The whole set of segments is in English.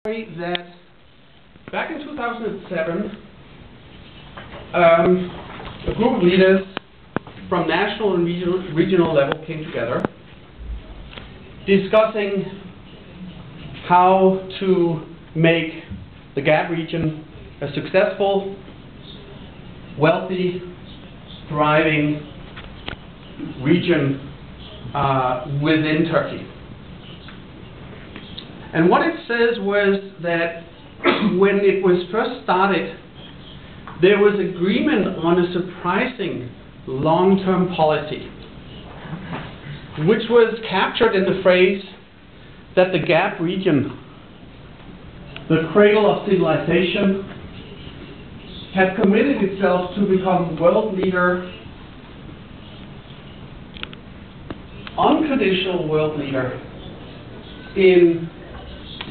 that back in 2007, a group of leaders from national and regional level came together discussing how to make the GAP region a successful, wealthy, thriving region within Turkey. And what it says was that when it was first started, there was agreement on a surprising long-term policy, which was captured in the phrase that the GAP region, the cradle of civilization, had committed itself to become world leader, unconditional world leader in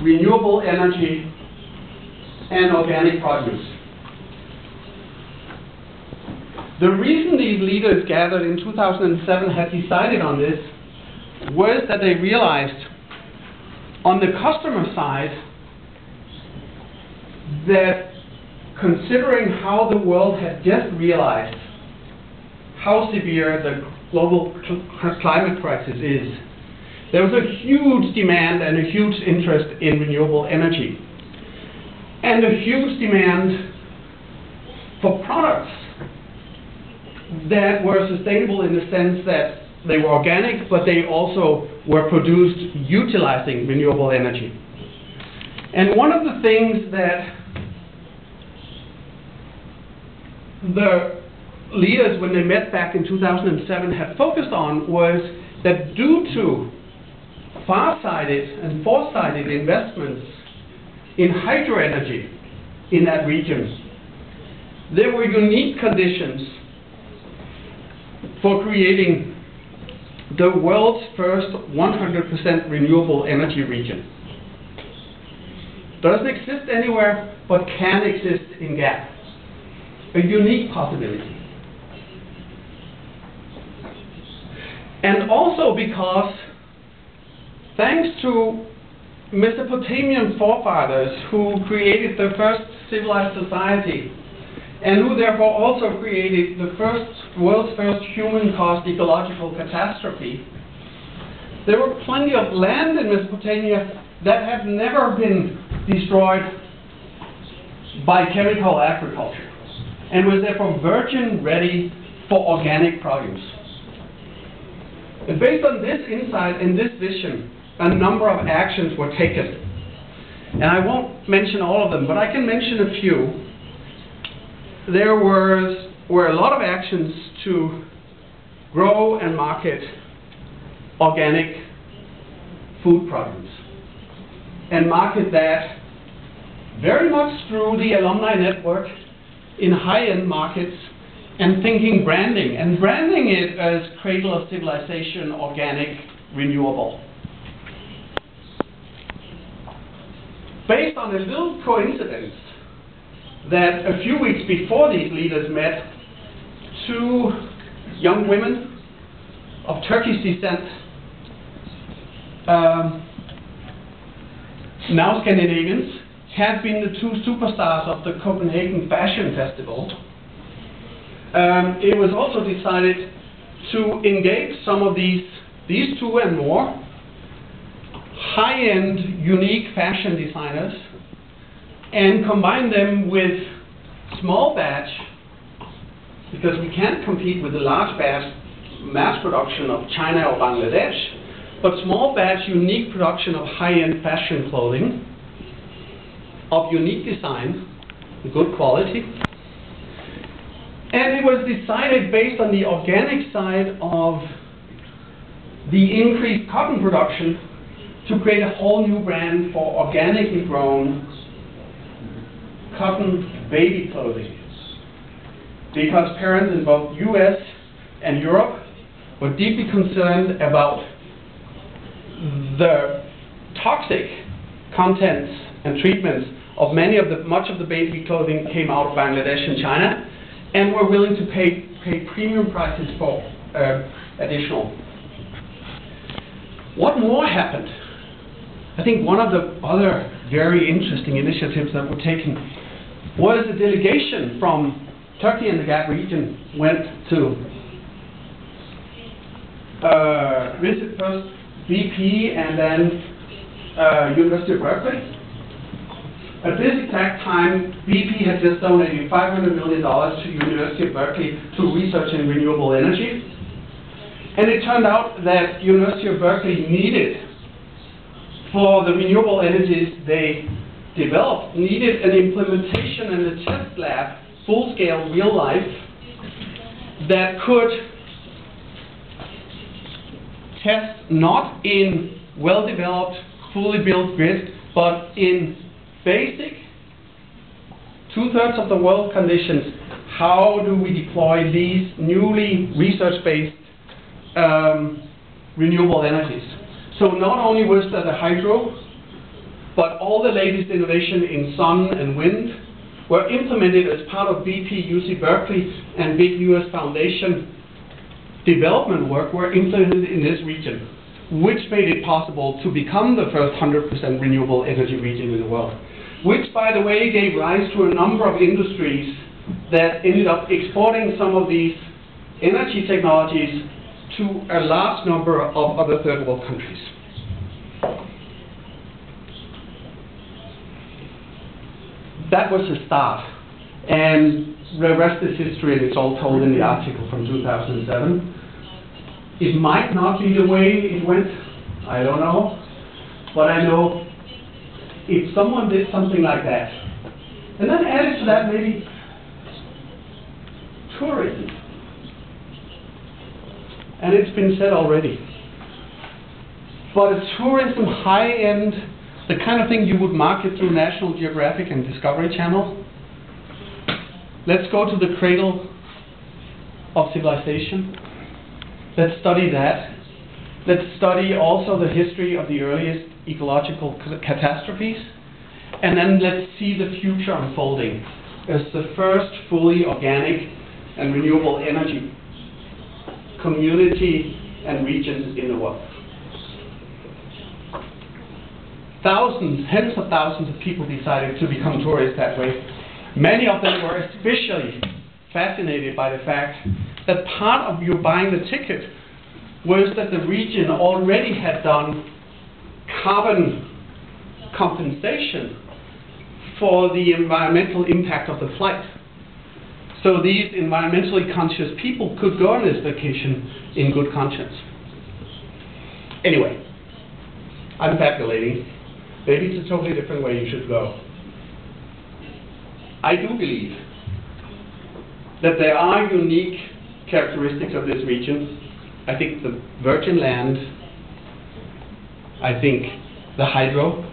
renewable energy and organic produce. The reason these leaders gathered in 2007 had decided on this was that they realized on the customer side that, considering how the world had just realized how severe the global climate crisis is, there was a huge demand and a huge interest in renewable energy, and a huge demand for products that were sustainable in the sense that they were organic, but they also were produced utilizing renewable energy. And one of the things that the leaders, when they met back in 2007, had focused on was that due to far-sighted and foresighted investments in hydroenergy in that region, there were unique conditions for creating the world's first 100% renewable energy region. Doesn't exist anywhere, but can exist in GAP. A unique possibility. And also because, thanks to Mesopotamian forefathers who created the first civilized society, and who therefore also created the world's first human-caused ecological catastrophe, there were plenty of land in Mesopotamia that had never been destroyed by chemical agriculture, and was therefore virgin ready for organic produce. And based on this insight and this vision, a number of actions were taken. And I won't mention all of them, but I can mention a few. There were a lot of actions to grow and market organic food produce, and market that very much through the alumni network in high-end markets, and thinking branding, and branding it as cradle of civilization, organic, renewable. Based on a little coincidence that a few weeks before these leaders met, two young women of Turkish descent, now Scandinavians, had been the two superstars of the Copenhagen Fashion Festival. It was also decided to engage some of these two and more high-end, unique fashion designers and combine them with small batch, because we can't compete with the large batch mass production of China or Bangladesh, but small batch, unique production of high-end fashion clothing of unique design, good quality. And it was decided, based on the organic side of the increased cotton production, to create a whole new brand for organically grown cotton baby clothing. Because parents in both US and Europe were deeply concerned about the toxic contents and treatments of much of the baby clothing came out of Bangladesh and China, and were willing to pay premium prices for additional. What more happened? I think one of the other very interesting initiatives that were taken was a delegation from Turkey and the Gap region went to visit first BP and then University of Berkeley. At this exact time, BP had just donated $500 million to University of Berkeley to research in renewable energy. And it turned out that University of Berkeley needed, for the renewable energies they developed, needed an implementation and a test lab, full-scale, real life, that could test not in well-developed, fully built grid, but in basic, two-thirds of the world conditions. How do we deploy these newly research-based renewable energies? So not only was there the hydro, but all the latest innovation in sun and wind were implemented as part of BP, UC Berkeley, and big US Foundation development work were implemented in this region, which made it possible to become the first 100% renewable energy region in the world. Which, by the way, gave rise to a number of industries that ended up exporting some of these energy technologies to a large number of other third world countries. That was the start, and the rest is history, and it's all told in the article from 2007. It might not be the way it went, I don't know, but I know if someone did something like that, and then added to that maybe tourism. And it's been said already. But a tourism high-end, the kind of thing you would market through National Geographic and Discovery Channel. Let's go to the cradle of civilization. Let's study that. Let's study also the history of the earliest ecological catastrophes. And then let's see the future unfolding as the first fully organic and renewable energy community and regions in the world. Thousands, tens of thousands of people decided to become tourists that way. Many of them were especially fascinated by the fact that part of you buying the ticket was that the region already had done carbon compensation for the environmental impact of the flight. So these environmentally conscious people could go on this vacation in good conscience. Anyway, I'm speculating. Maybe it's a totally different way you should go. I do believe that there are unique characteristics of this region. I think the virgin land, I think the hydro,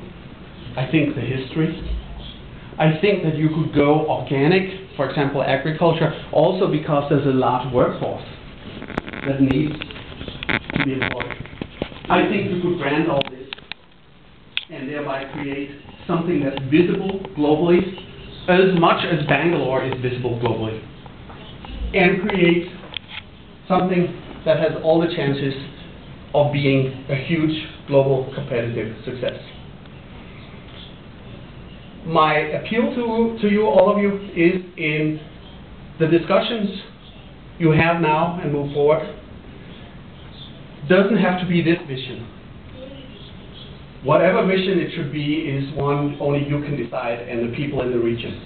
I think the history. I think that you could go organic, for example, agriculture, also because there's a large workforce that needs to be employed. I think you could brand all this and thereby create something that's visible globally, as much as Bangalore is visible globally, and create something that has all the chances of being a huge global competitive success. My appeal to you, all of you, is in the discussions you have now and move forward. Doesn't have to be this vision. Whatever vision it should be is one only you can decide and the people in the region.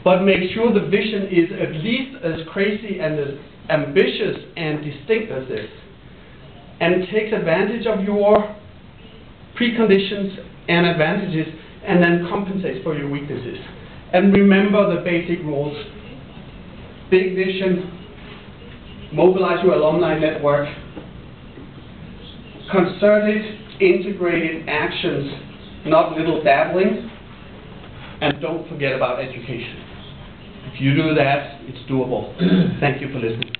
But make sure the vision is at least as crazy and as ambitious and distinct as this, and takes advantage of your preconditions and advantages, and then compensates for your weaknesses. And remember the basic rules. Big vision, mobilize your alumni network, concerted, integrated actions, not little dabbling, and don't forget about education. If you do that, it's doable. Thank you for listening.